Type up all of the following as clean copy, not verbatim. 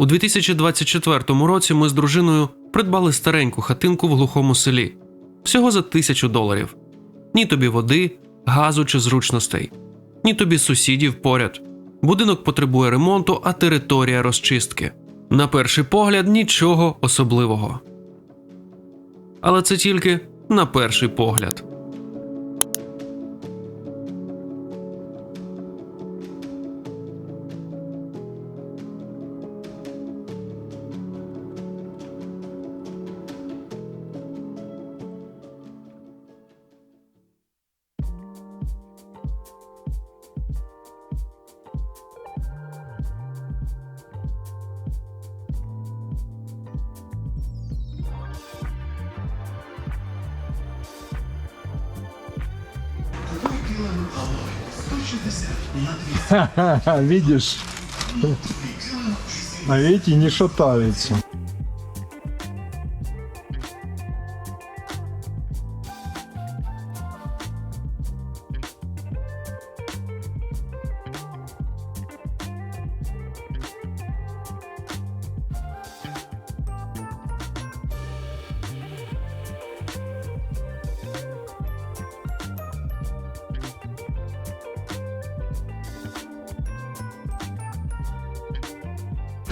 У 2024 році ми з дружиною придбали стареньку хатинку в глухому селі. Всього за $1000. Ні тобі води, газу чи зручностей. Ні тобі сусідів поряд. Будинок потребує ремонту, а територія розчистки. На перший погляд нічого особливого. Але це тільки на перший погляд. Видишь? А эти не шатаются.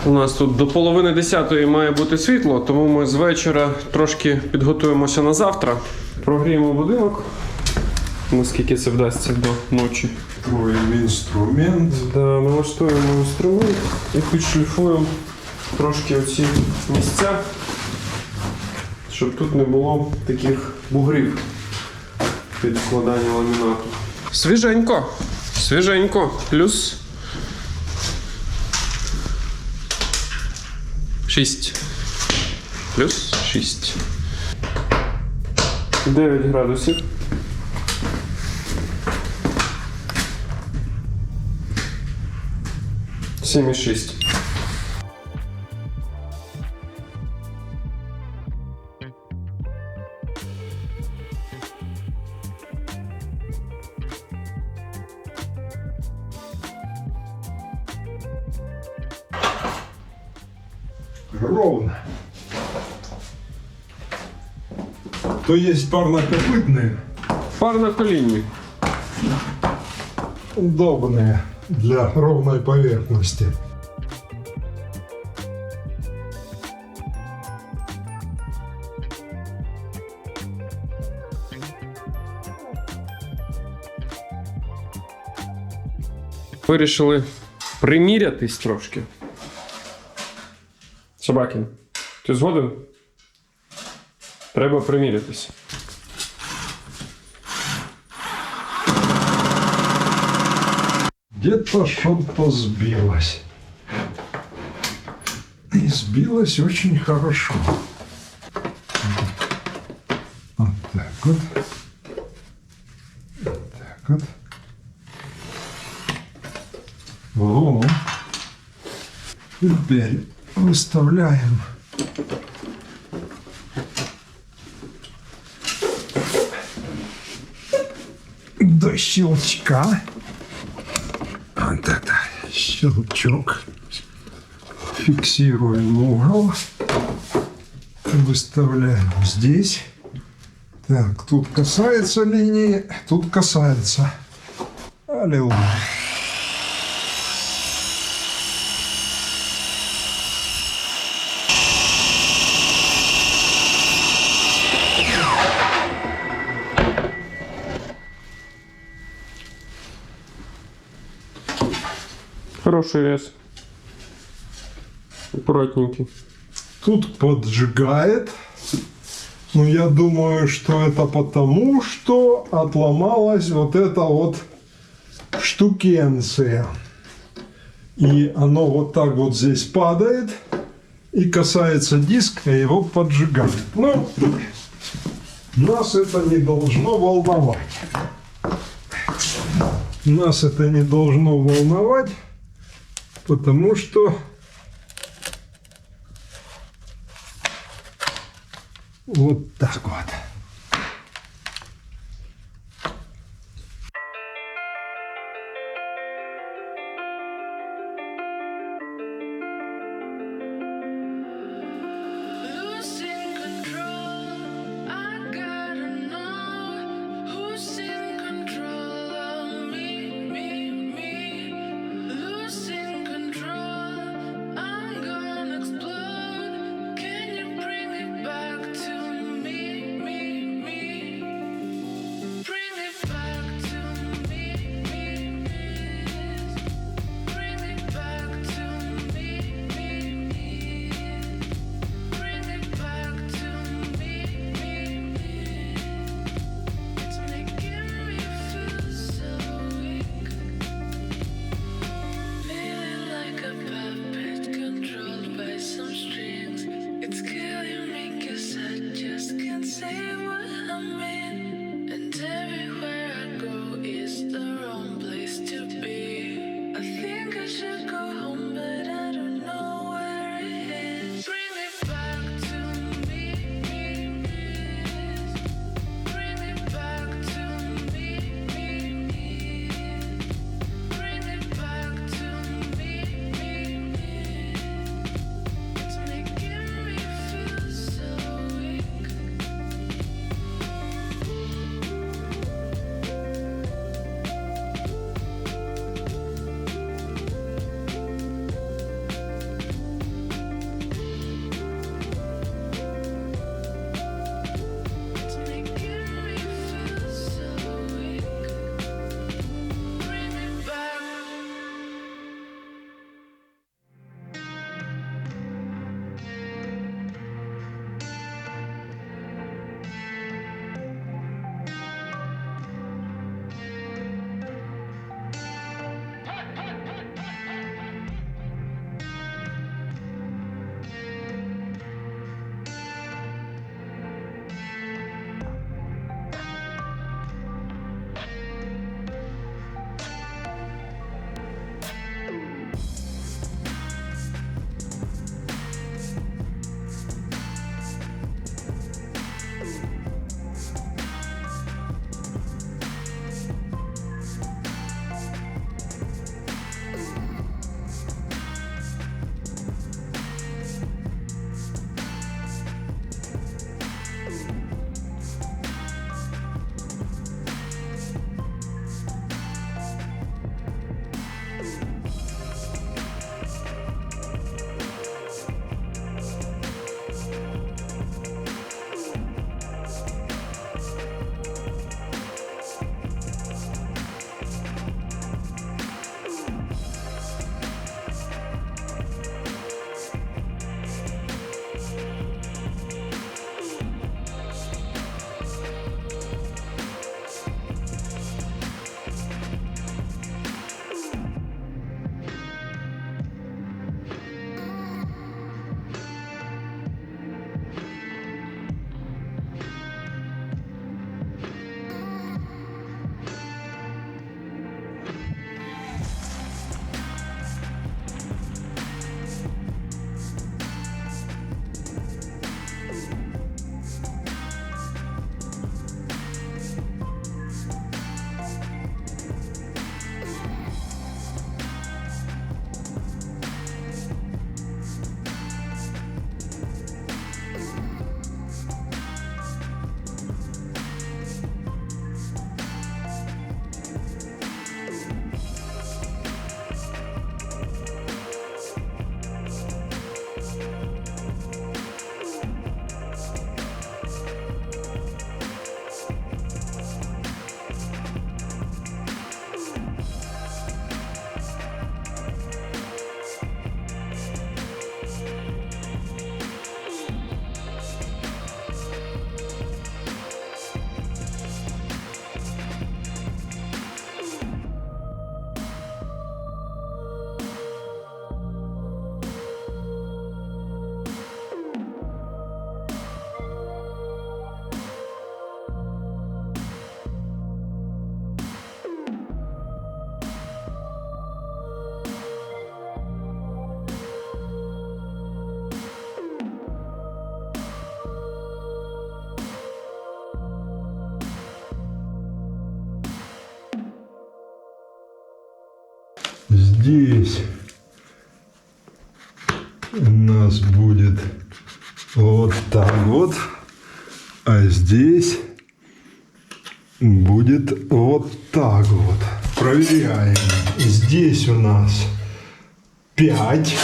У нас тут до половини 10-ї має бути світло, тому ми з вечора трошки підготуємося на завтра. Прогріємо будинок, наскільки це вдасться до ночі. Строим инструмент. Да, налаштуємо інструмент і підшліфуємо трошки оці місця, щоб тут не було таких бугрів під вкладання ламінату. Свіженько, свіженько, плюс 6. Плюс 6. 9 градусів. Сім і 6. Ровно. То есть парнокопытные, Парноколінні. удобные для ровной поверхности. Вирішили примірятись трошки. Собакін, ти згоден? Треба примірятись. Где-то что-то сбилось. И сбилось очень хорошо. Вот так вот. Вот так вот. Во. Теперь выставляем до щелчка. Вот это щелчок. Фиксируем угол. Выставляем здесь. Так, тут касается линии, тут касается. Аллилуйя. Хороший рез. Аккуратненький. Тут поджигает. Но я думаю, что это потому, что отломалась вот эта вот штукенция. И оно вот так вот здесь падает и касается диска, и его поджигает. Но нас это не должно волновать. Нас это не должно волновать, потому что вот так вот. здесь у нас будет вот так вот, а здесь будет вот так вот. Проверяем. Здесь у нас 5,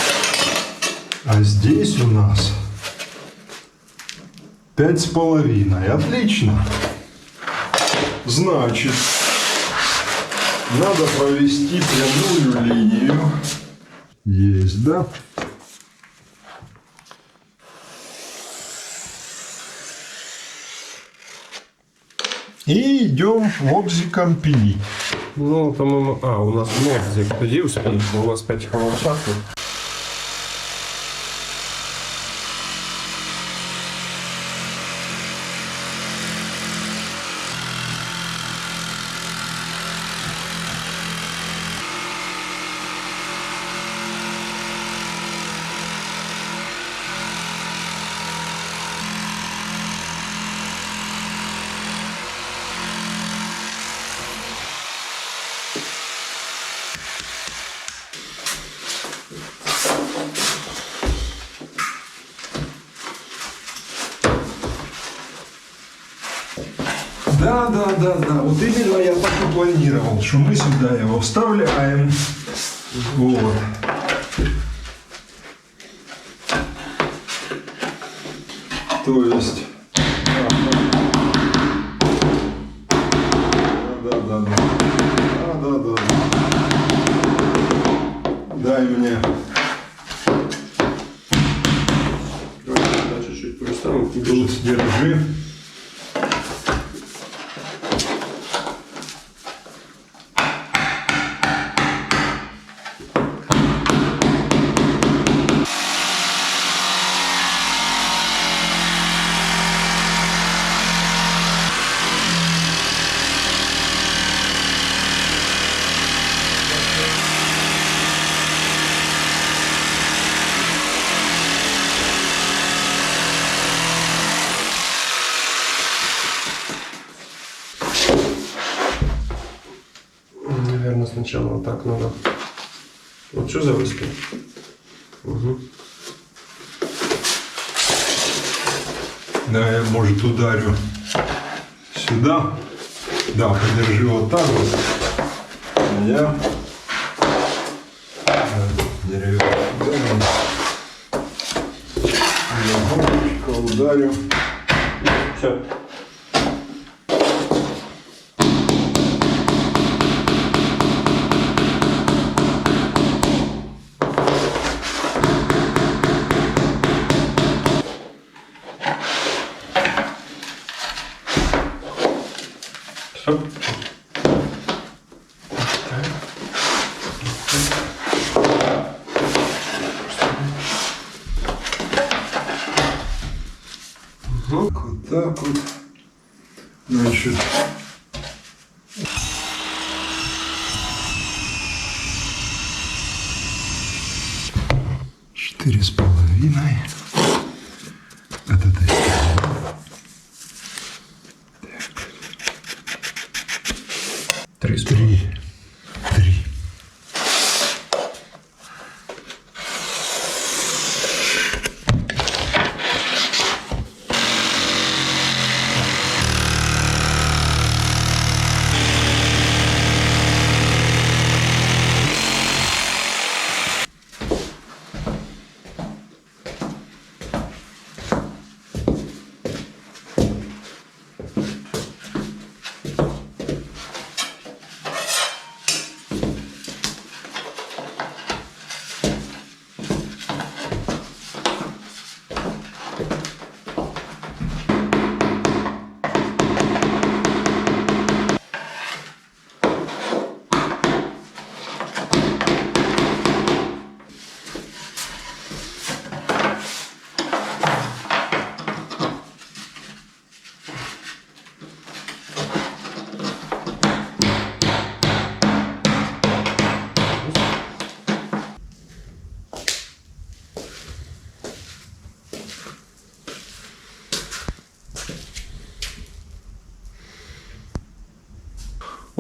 а здесь у нас 5,5. Отлично. Значит, надо провести прямую линию. Есть, да? И идем лобзиком пилить. Ну, по-моєму, у нас лобзик тоді успіх, бо у нас 5 хвилин часу. Да. Вот именно я так и планировал, что мы сюда его вставляем. Вот. То есть... Да. Дай мне. Чуть-чуть переставим. Тут держи. Наверное, сначала вот так надо. Вот что завести? Угу. Да, я, может, ударю сюда. Да, подержи вот так вот. А я дерево ударю. Все. Вот так вот. Значит. Четыре с половиной. От этой стороны. Три. Три.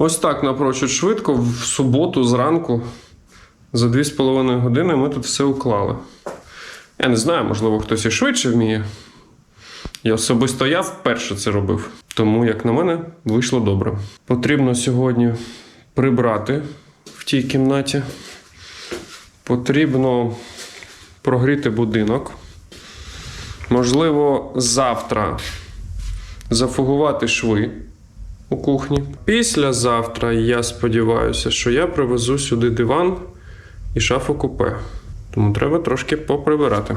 Ось так напрочуд швидко в суботу зранку За 2,5 години ми тут все уклали. Я не знаю, можливо, хтось і швидше вміє. Особисто я вперше це робив. Тому, як на мене, вийшло добре. Потрібно сьогодні прибрати в тій кімнаті. Потрібно прогріти будинок. Можливо, завтра зафугувати шви у кухні. Післязавтра, я сподіваюся, що я привезу сюди диван і шафу купе. Тому треба трошки поприбирати.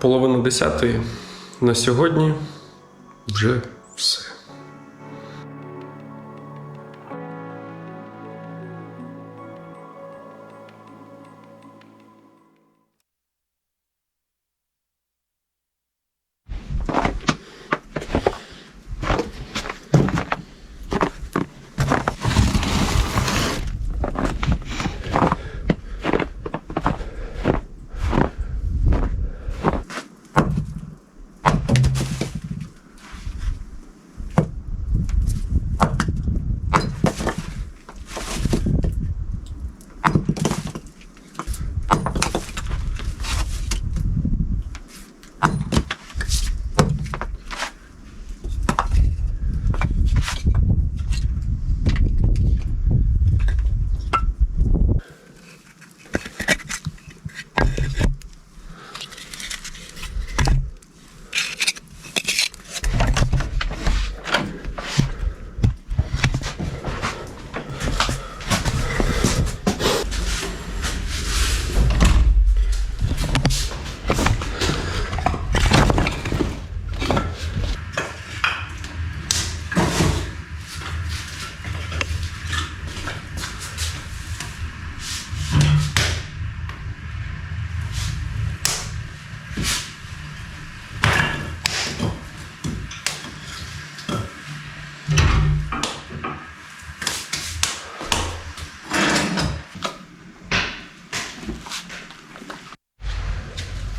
Половина 10-ї. На сьогодні вже все.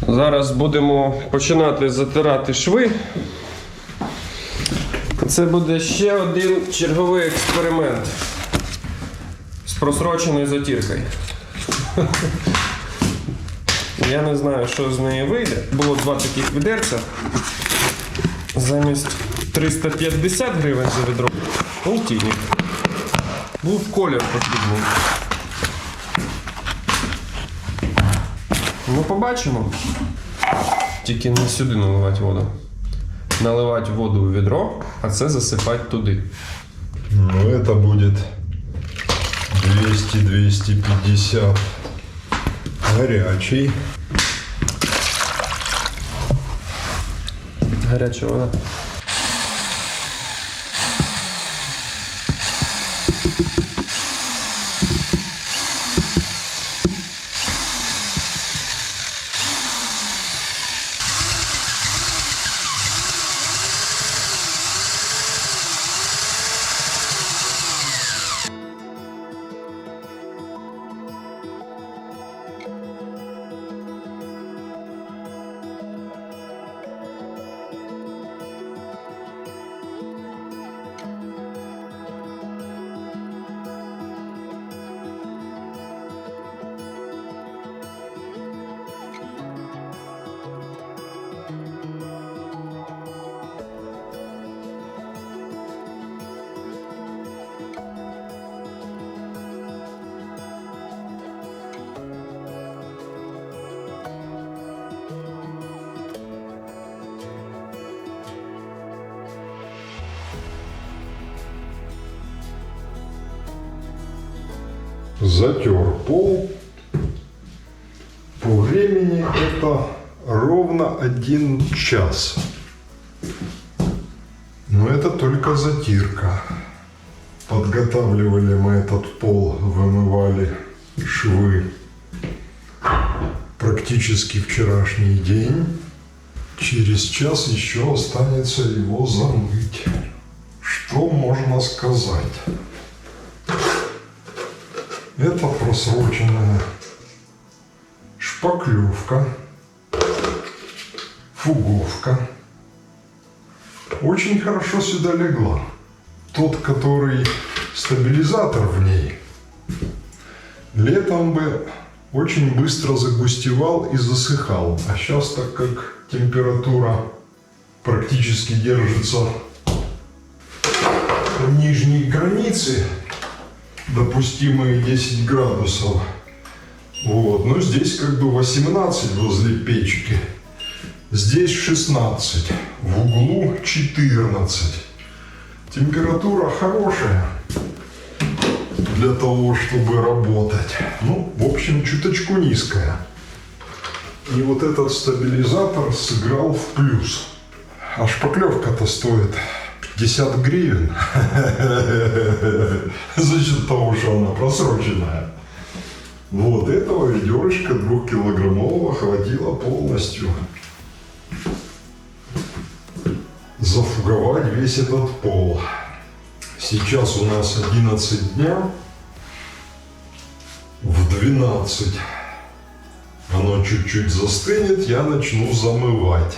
Зараз будемо починати затирати шви. Це буде ще один черговий експеримент з просроченою затіркою. Я не знаю, що з неї вийде. Було 2 таких відерця. Замість 350 гривень за відро полтинник. Був колір потрібний. Ну, побачимо. Тільки не сюди наливати воду. Наливати воду у відро, а це засипати туди. Ну, это будет 200-250 горячий. Гаряча вода. Затер пол. По времени это ровно 1 час. Но это только затирка. Подготавливали мы этот пол, вымывали швы практически вчерашний день. Через час еще останется его замыть. Что можно сказать? Это просроченная шпаклевка, фуговка. Очень хорошо сюда легла. Тот, который стабилизатор в ней, летом бы очень быстро загустевал и засыхал. А сейчас, так как температура практически держится в нижней границе, допустимые 10 градусов. Вот. Но здесь как бы 18 возле печки. Здесь 16. В углу 14. Температура хорошая для того, чтобы работать. Ну, в общем, чуточку низкая. И вот этот стабилизатор сыграл в плюс. А шпаклевка-то стоит 50 гривен. За счет того, что она просроченная. Вот этого ведерышка 2-килограммового хватило полностью зафуговать весь этот пол. Сейчас у нас 11 дня. В 12 оно чуть-чуть застынет, я начну замывать.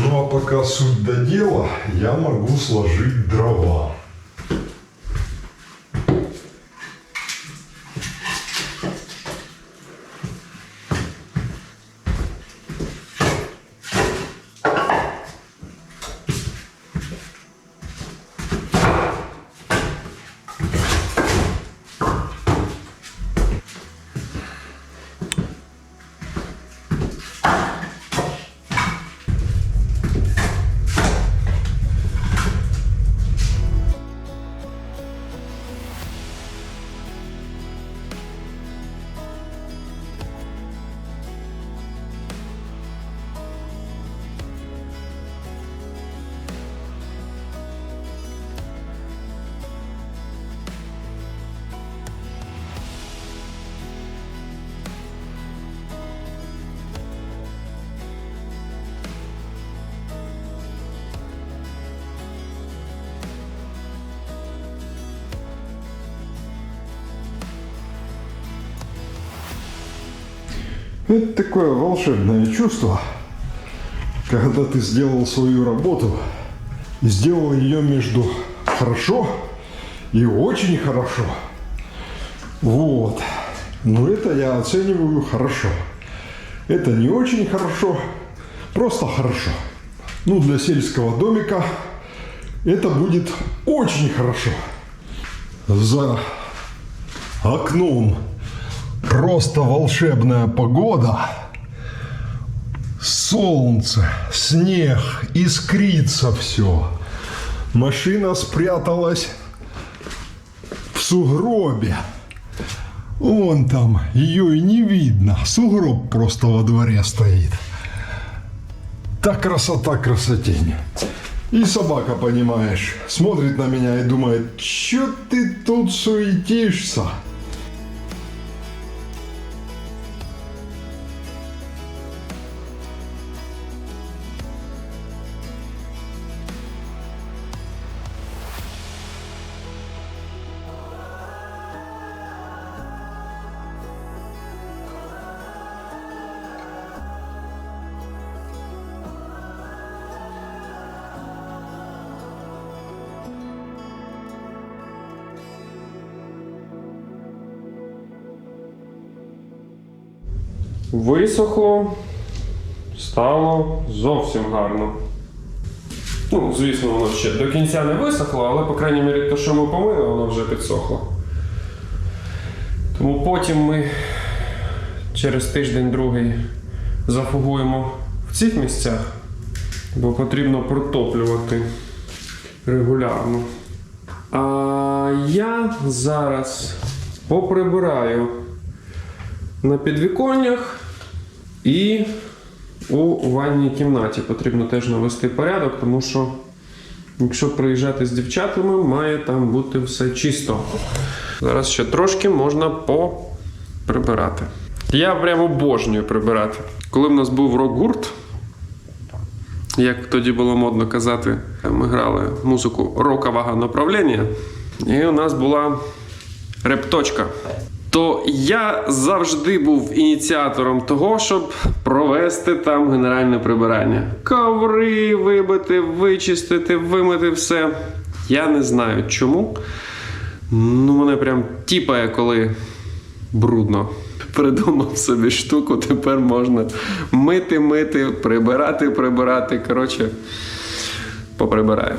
Ну а пока суть до дела, я могу сложить дрова. Это такое волшебное чувство, когда ты сделал свою работу и сделал ее между хорошо и очень хорошо. Вот. Но это я оцениваю хорошо. Это не очень хорошо, просто хорошо. Ну, для сельского домика это будет очень хорошо. За окном просто волшебная погода. Солнце, снег, искрится все. Машина спряталась в сугробе. Вон там, ее и не видно. Сугроб просто во дворе стоит. Так красота, красотень. И собака, понимаешь, смотрит на меня и думает, чё ты тут суетишься? Висохло, стало зовсім гарно. Ну, звісно, воно ще до кінця не висохло, але, по крайній мірі, те, що ми помили, воно вже підсохло. Тому потім ми через тиждень-другий зафугуємо в цих місцях, бо потрібно протоплювати регулярно. А я зараз поприбираю на підвіконнях і у ванній кімнаті потрібно теж навести порядок, тому що якщо приїжджати з дівчатами, має там бути все чисто. Зараз ще трошки можна поприбирати. Я прямо обожнюю прибирати. Коли в нас був рок-гурт, як тоді було модно казати, ми грали музику рокового направлення, і у нас була репточка. То я завжди був ініціатором того, щоб провести там генеральне прибирання. Коври вибити, вичистити, вимити все. Я не знаю чому. Ну, мене прям тіпає, коли брудно. Придумав собі штуку, тепер можна мити, прибирати. Коротше, поприбираю.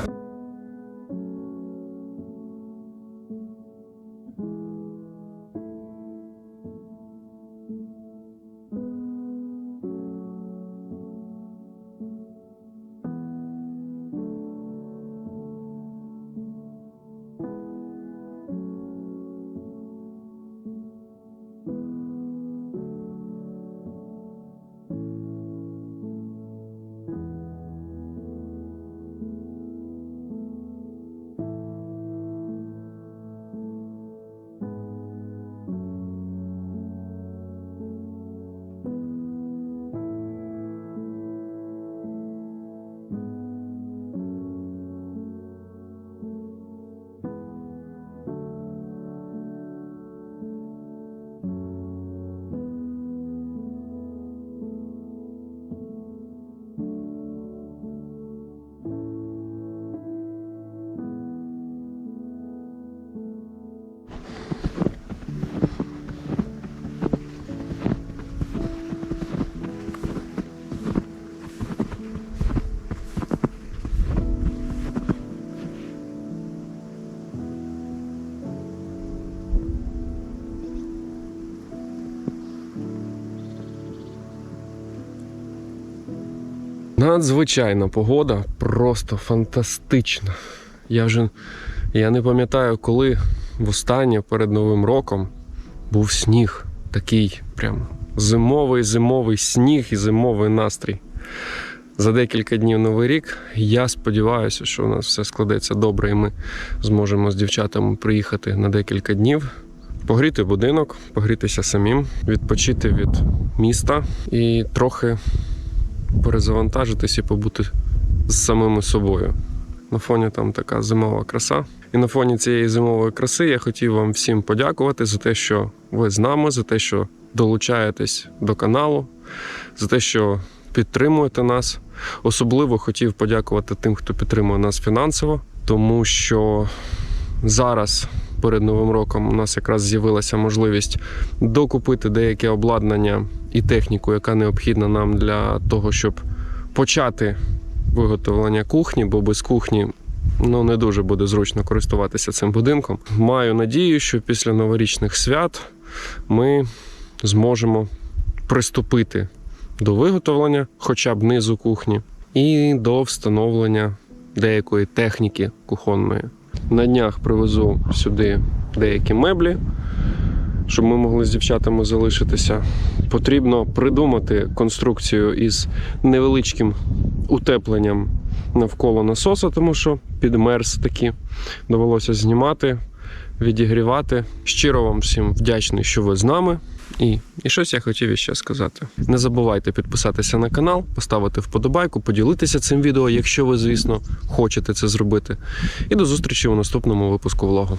Надзвичайна погода, просто фантастична. Я не пам'ятаю, коли востаннє перед Новим роком був сніг. Такий прям зимовий сніг і зимовий настрій. За декілька днів Новий рік. Я сподіваюся, що у нас все складеться добре і ми зможемо з дівчатами приїхати на декілька днів. Погріти будинок, погрітися самим, відпочити від міста і трохи перезавантажитись і побути з самими собою. На фоні там така зимова краса. І на фоні цієї зимової краси я хотів вам всім подякувати за те, що ви з нами, за те, що долучаєтесь до каналу, за те, що підтримуєте нас. Особливо хотів подякувати тим, хто підтримує нас фінансово, тому що зараз, перед Новим роком, у нас якраз з'явилася можливість докупити деяке обладнання і техніку, яка необхідна нам для того, щоб почати виготовлення кухні, бо без кухні не дуже буде зручно користуватися цим будинком. Маю надію, що після новорічних свят ми зможемо приступити до виготовлення хоча б низу кухні і до встановлення деякої техніки кухонної. На днях привезу сюди деякі меблі, щоб ми могли з дівчатами залишитися. Потрібно придумати конструкцію із невеличким утепленням навколо насоса, тому що підмерз таки. Довелося знімати, відігрівати. Щиро вам всім вдячний, що ви з нами. І щось я хотів іще сказати. Не забувайте підписатися на канал, поставити вподобайку, поділитися цим відео, якщо ви, звісно, хочете це зробити. І до зустрічі у наступному випуску влогу.